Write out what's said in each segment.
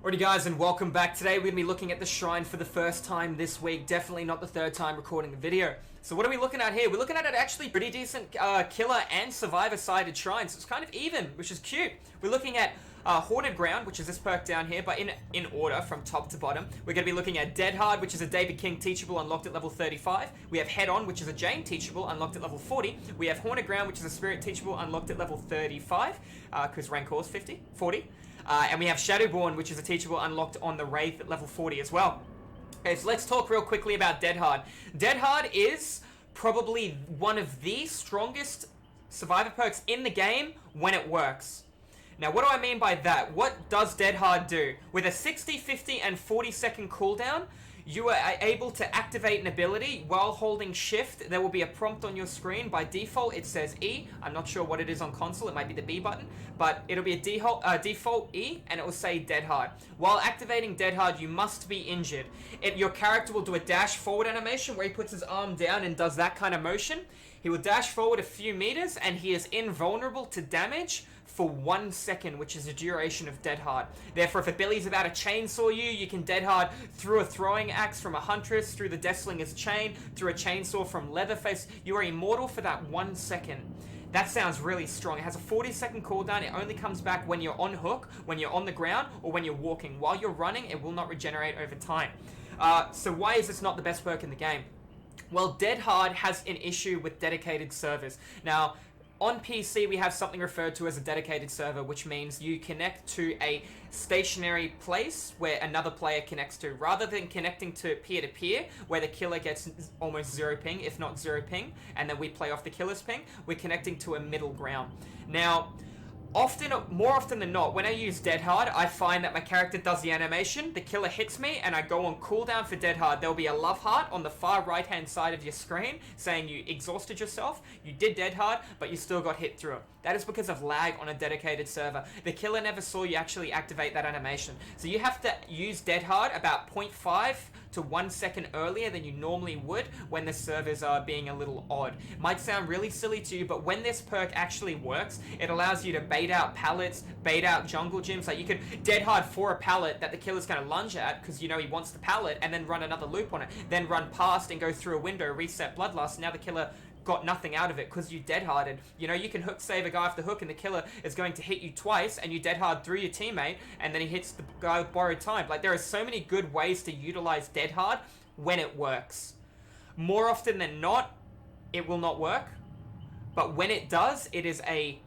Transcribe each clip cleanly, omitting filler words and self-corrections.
Alrighty guys, and welcome back. Today we're going to be looking at the shrine for the first time this week. Definitely not the third time recording the video. So what are we looking at here? We're looking at an actually pretty decent killer and survivor-sided shrine. So it's kind of even, which is cute. We're looking at Haunted Ground, which is this perk down here, but in order from top to bottom. We're going to be looking at Dead Hard, which is a David King teachable unlocked at level 35. We have Head On, which is a Jane teachable unlocked at level 40. We have Haunted Ground, which is a Spirit teachable unlocked at level 35, because Rancor is 40. And we have Shadowborne, which is a teachable unlocked on the Wraith at level 40 as well. Okay, so let's talk real quickly about Dead Hard. Dead Hard is probably one of the strongest survivor perks in the game when it works. Now, what do I mean by that? What does Dead Hard do? With a 60, 50, and 40 second cooldown, you are able to activate an ability while holding shift. There will be a prompt on your screen. By default, it says E. I'm not sure what it is on console. It might be the B button, but it'll be a default E, and it will say Dead Hard. While activating Dead Hard, you must be injured. Your character will do a dash forward animation where he puts his arm down and does that kind of motion. He will dash forward a few meters, and he is invulnerable to damage for 1 second, which is the duration of Dead Hard. Therefore, if a Billy's about to chainsaw you, you can Dead Hard through a throwing axe from a Huntress, through the Deathslinger's chain, through a chainsaw from Leatherface. You are immortal for that 1 second. That sounds really strong. It has a 40-second cooldown. It only comes back when you're on hook, when you're on the ground, or when you're walking. While you're running, it will not regenerate over time. So why is this not the best perk in the game? Well, Dead Hard has an issue with dedicated servers. Now, on PC, we have something referred to as a dedicated server, which means you connect to a stationary place where another player connects to. Rather than connecting to peer-to-peer, where the killer gets almost zero ping, if not zero ping, and then we play off the killer's ping, we're connecting to a middle ground. Now, more often than not, when I use Dead Hard, I find that my character does the animation, the killer hits me, and I go on cooldown for Dead Hard. There'll be a love heart on the far right-hand side of your screen saying you exhausted yourself, you did Dead Hard, but you still got hit through it. That is because of lag on a dedicated server. The killer never saw you actually activate that animation. So you have to use Dead Hard about 0.5 to 1 second earlier than you normally would when the servers are being a little odd. It might sound really silly to you, but when this perk actually works, it allows you to bait out pallets, bait out jungle gyms. Like you could Dead Hard for a pallet that the killer's going to lunge at because you know he wants the pallet, and then run another loop on it. Then run past and go through a window, reset Bloodlust. Now the killer got nothing out of it because you Dead Harded. You know, you can hook save a guy off the hook and the killer is going to hit you twice, and you Dead Hard through your teammate, and then he hits the guy with borrowed time. Like, there are so many good ways to utilize Dead Hard when it works. More often than not, it will not work, but when it does, it is a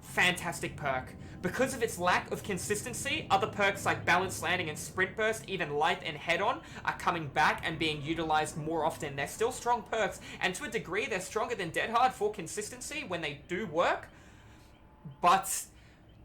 fantastic perk. Because of its lack of consistency, other perks like Balanced Landing and Sprint Burst, even Light and Head On, are coming back and being utilized more often. They're still strong perks, and to a degree, they're stronger than Dead Hard for consistency when they do work. But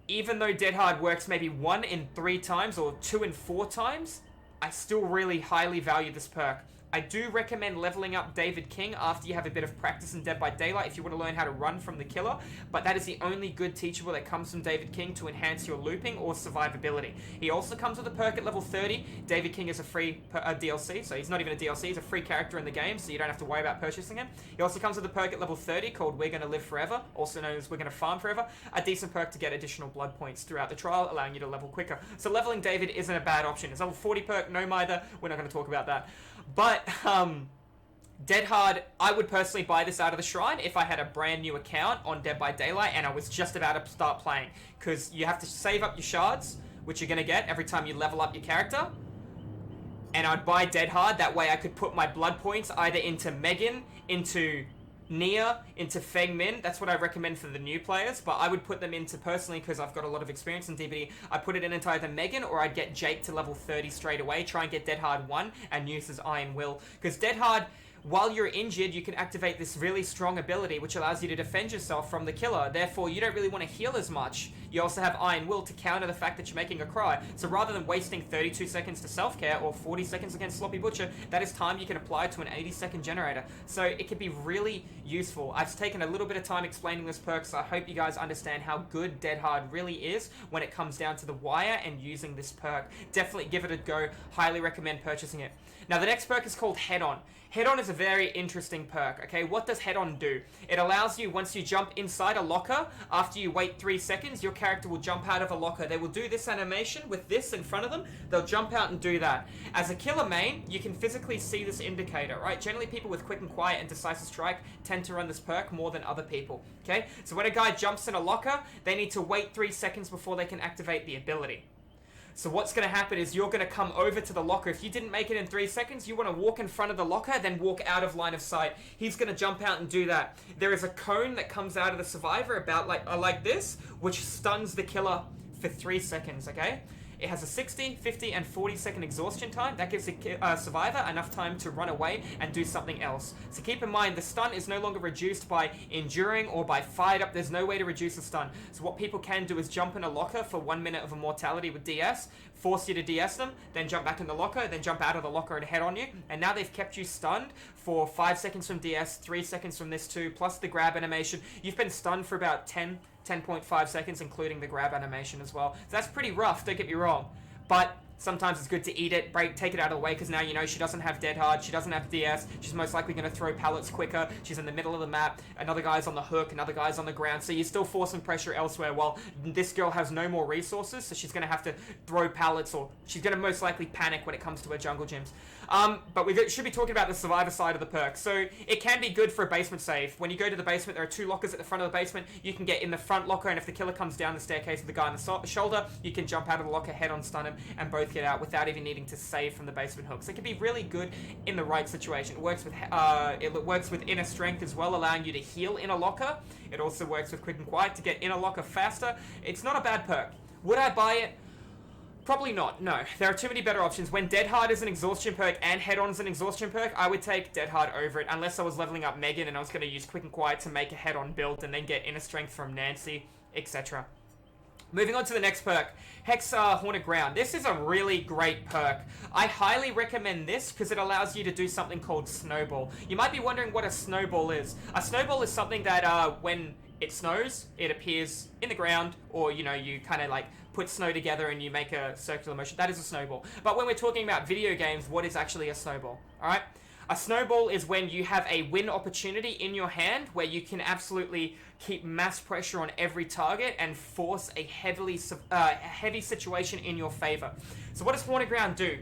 even though Dead Hard works maybe 1 in 3 times or 2 in 4 times, I still really highly value this perk. I do recommend leveling up David King after you have a bit of practice in Dead by Daylight if you want to learn how to run from the killer, but that is the only good teachable that comes from David King to enhance your looping or survivability. He also comes with a perk at level 30. David King is a free DLC, so he's not even a DLC, he's a free character in the game, so you don't have to worry about purchasing him. He also comes with a perk at level 30 called We're Gonna Live Forever, also known as We're Gonna Farm Forever, a decent perk to get additional blood points throughout the trial, allowing you to level quicker. So leveling David isn't a bad option. It's level 40 perk, no mither, we're not going to talk about that. But, Dead Hard, I would personally buy this out of the shrine if I had a brand new account on Dead by Daylight and I was just about to start playing. Because you have to save up your shards, which you're going to get every time you level up your character. And I'd buy Dead Hard, that way I could put my blood points either into Megan, into Nia, into Feng Min. That's what I recommend for the new players, but I would put them into, personally, because I've got a lot of experience in DBD, I put it in into either Megan or I'd get Jake to level 30 straight away, try and get Dead Hard 1 and use his Iron Will. Because Dead Hard, while you're injured, you can activate this really strong ability which allows you to defend yourself from the killer. Therefore, you don't really want to heal as much. You also have Iron Will to counter the fact that you're making a cry. So rather than wasting 32 seconds to self-care or 40 seconds against Sloppy Butcher, that is time you can apply to an 80-second generator. So it can be really useful. I've taken a little bit of time explaining this perk, so I hope you guys understand how good Dead Hard really is when it comes down to the wire and using this perk. Definitely give it a go. Highly recommend purchasing it. Now, the next perk is called Head On. Head On is a very interesting perk, okay? What does Head On do? It allows you, once you jump inside a locker, after you wait 3 seconds, your character will jump out of a locker. They will do this animation with this in front of them. They'll jump out and do that. As a killer main, you can physically see this indicator, right? Generally, people with quick and quiet and decisive strike tend to run this perk more than other people, okay? So when a guy jumps in a locker, they need to wait 3 seconds before they can activate the ability. So what's going to happen is you're going to come over to the locker. If you didn't make it in 3 seconds, you want to walk in front of the locker, then walk out of line of sight. He's going to jump out and do that. There is a cone that comes out of the survivor about like this, which stuns the killer for 3 seconds, okay? It has a 60, 50, and 40-second exhaustion time. That gives the survivor enough time to run away and do something else. So keep in mind, the stun is no longer reduced by enduring or by fired up. There's no way to reduce the stun. So what people can do is jump in a locker for 1 minute of immortality with DS, force you to DS them, then jump back in the locker, then jump out of the locker and head on you. And now they've kept you stunned for 5 seconds from DS, 3 seconds from this too, plus the grab animation. You've been stunned for about 10.5 seconds, including the grab animation as well. So that's pretty rough, don't get me wrong. But sometimes it's good to eat it, take it out of the way, because now you know she doesn't have Dead Hard, she doesn't have DS, she's most likely going to throw pallets quicker, she's in the middle of the map, another guy's on the hook, another guy's on the ground, so you're still forcing pressure elsewhere, while this girl has no more resources, so she's going to have to throw pallets, or she's going to most likely panic when it comes to her jungle gyms. But we should be talking about the survivor side of the perk. So it can be good for a basement save. When you go to the basement, there are 2 lockers at the front of the basement. You can get in the front locker, and if the killer comes down the staircase with the guy on the shoulder, you can jump out of the locker, head on, stun him, and both get out without even needing to save from the basement hook. So it can be really good in the right situation. It works with inner strength as well, allowing you to heal in a locker. It also works with quick and quiet to get in a locker faster. It's not a bad perk. Would I buy it? Probably not, no. There are too many better options. When Dead Hard is an exhaustion perk and Head On is an exhaustion perk, I would take Dead Hard over it, unless I was leveling up Megan and I was going to use Quick and Quiet to make a Head On build and then get Inner Strength from Nancy, etc. Moving on to the next perk, Hex Haunted Ground. This is a really great perk. I highly recommend this because it allows you to do something called Snowball. You might be wondering what a Snowball is. A Snowball is something that when it snows, it appears in the ground, or you kind of like put snow together and you make a circular motion. That is a snowball. But when we're talking about video games, what is actually a snowball? Alright? A snowball is when you have a win opportunity in your hand where you can absolutely keep mass pressure on every target and force a heavy situation in your favor. So what does Haunted Ground do?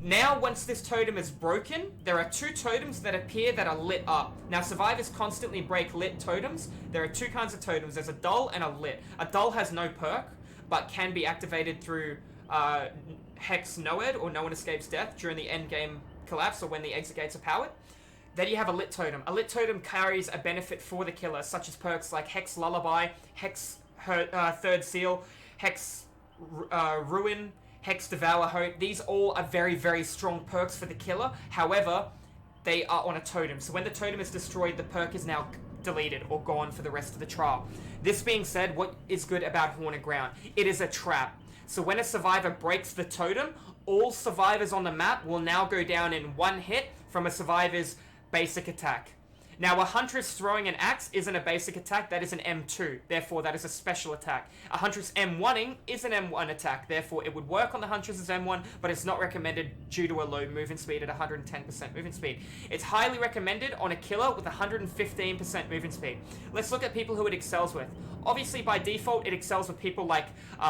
Now, once this totem is broken, there are 2 totems that appear that are lit up. Now, survivors constantly break lit totems. There are 2 kinds of totems. There's a dull and a lit. A dull has no perk, but can be activated through Hex Noed, or No One Escapes Death, during the end game collapse or when the exit gates are powered. Then you have a lit totem. A lit totem carries a benefit for the killer, such as perks like Hex Lullaby, Hex Third Seal, Hex Ruin, Hex Devour Hope. These all are very, very strong perks for the killer. However, they are on a totem. So when the totem is destroyed, the perk is now deleted or gone for the rest of the trial. This being said, what is good about Haunted Ground? It is a trap. So when a survivor breaks the totem, all survivors on the map will now go down in 1 hit from a survivor's basic attack. Now, a Huntress throwing an axe isn't a basic attack, that is an M2. Therefore, that is a special attack. A Huntress M1ing is an M1 attack. Therefore, it would work on the Huntress's M1, but it's not recommended due to a low movement speed at 110% movement speed. It's highly recommended on a killer with 115% movement speed. Let's look at people who it excels with. Obviously, by default, it excels with people like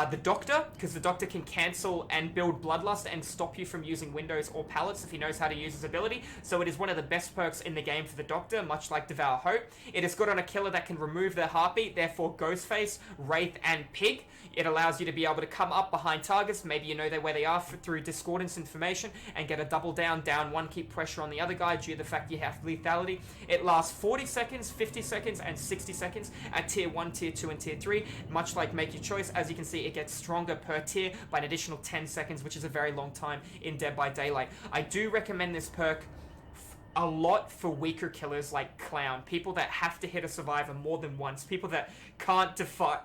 the Doctor, because the Doctor can cancel and build Bloodlust and stop you from using windows or pallets if he knows how to use his ability. So it is one of the best perks in the game for the Doctor, much like Devour Hope. It is good on a killer that can remove their heartbeat, therefore Ghostface, Wraith, and Pig. It allows you to be able to come up behind targets, maybe you know where they are through discordance information, and get a double down 1, keep pressure on the other guy due to the fact you have lethality. It lasts 40 seconds, 50 seconds, and 60 seconds at tier 1, tier 2, and tier 3. Much like Make Your Choice, as you can see, it gets stronger per tier by an additional 10 seconds, which is a very long time in Dead by Daylight. I do recommend this perk a lot for weaker killers like Clown, people that have to hit a survivor more than once, people that can't defy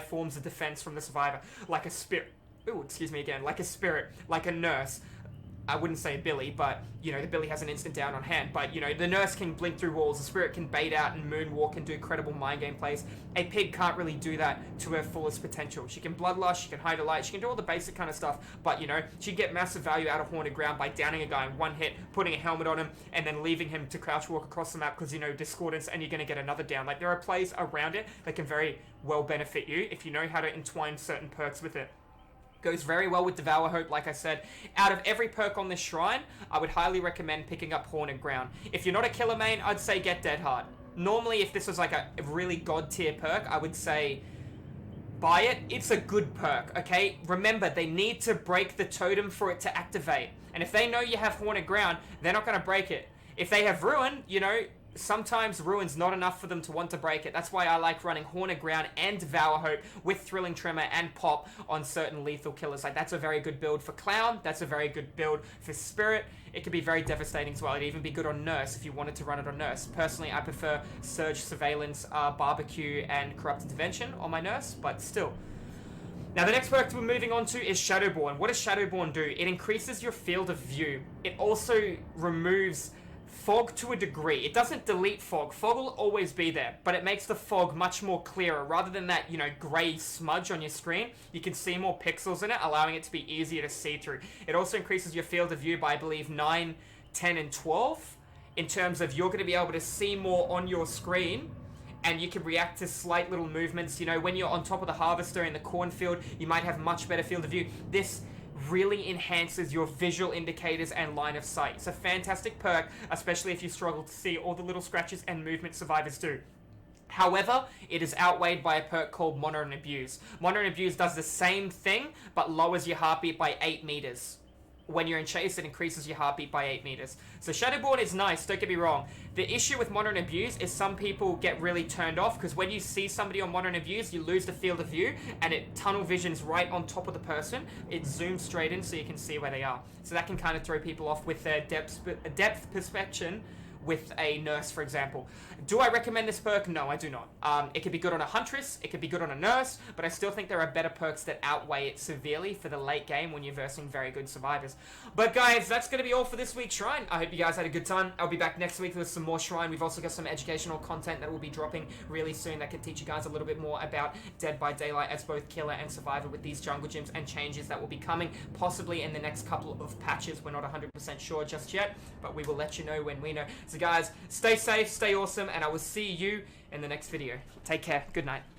forms of defense from the survivor, like a spirit, like a spirit, like a nurse, I wouldn't say Billy, but, you know, the Billy has an instant down on hand. But, you know, the nurse can blink through walls, the spirit can bait out and moonwalk and do credible mind game plays. A pig can't really do that to her fullest potential. She can bloodlust, she can hide a light, she can do all the basic kind of stuff. But, you know, she'd get massive value out of Haunted Ground by downing a guy in one hit, putting a helmet on him, and then leaving him to crouch walk across the map because, you know, discordance, and you're going to get another down. Like, there are plays around it that can very well benefit you if you know how to entwine certain perks with it. Goes very well with Devour Hope, like I said. Out of every perk on this shrine, I would highly recommend picking up Haunted Ground. If you're not a killer main, I'd say get Dead Hard. Normally, if this was like a really god tier perk, I would say buy it. It's a good perk, okay? Remember, they need to break the totem for it to activate. And if they know you have Haunted Ground, they're not going to break it. If they have Ruin, you know, sometimes Ruin's not enough for them to want to break it. That's why I like running Haunted Ground and Devour Hope with Thrilling Tremor and Pop on certain lethal killers. Like, that's a very good build for Clown. That's a very good build for Spirit. It could be very devastating as well. It'd even be good on Nurse if you wanted to run it on Nurse. Personally, I prefer Surge, Surveillance, Barbecue, and Corrupt Intervention on my Nurse, but still. Now, the next perk we're moving on to is Shadowborne. What does Shadowborne do? It increases your field of view. It also removes fog to a degree. It doesn't delete fog. Fog will always be there, but it makes the fog much more clearer. Rather than that, you know, grey smudge on your screen, you can see more pixels in it, allowing it to be easier to see through. It also increases your field of view by, I believe, 9, 10, and 12, in terms of you're going to be able to see more on your screen, and you can react to slight little movements. You know, when you're on top of the harvester in the cornfield, you might have much better field of view. This really enhances your visual indicators and line of sight. It's a fantastic perk, especially if you struggle to see all the little scratches and movement survivors do. However, it is outweighed by a perk called Monitor and Abuse. Monitor and Abuse does the same thing, but lowers your heartbeat by 8 meters. When you're in chase, it increases your heartbeat by 8 meters. So Shadowborne is nice, don't get me wrong. The issue with Monitor and Abuse is some people get really turned off because when you see somebody on Monitor and Abuse, you lose the field of view and it tunnel visions right on top of the person. It zooms straight in so you can see where they are. So that can kind of throw people off with their depth perception with a Nurse, for example. Do I recommend this perk? No, I do not. It could be good on a Huntress, it could be good on a Nurse, but I still think there are better perks that outweigh it severely for the late game when you're versing very good survivors. But guys, that's going to be all for this week's Shrine. I hope you guys had a good time. I'll be back next week with some more Shrine. We've also got some educational content that will be dropping really soon that can teach you guys a little bit more about Dead by Daylight as both killer and survivor with these jungle gyms and changes that will be coming possibly in the next couple of patches. We're not 100% sure just yet, but we will let you know when we know. So guys, stay safe, stay awesome, and I will see you in the next video. Take care. Good night.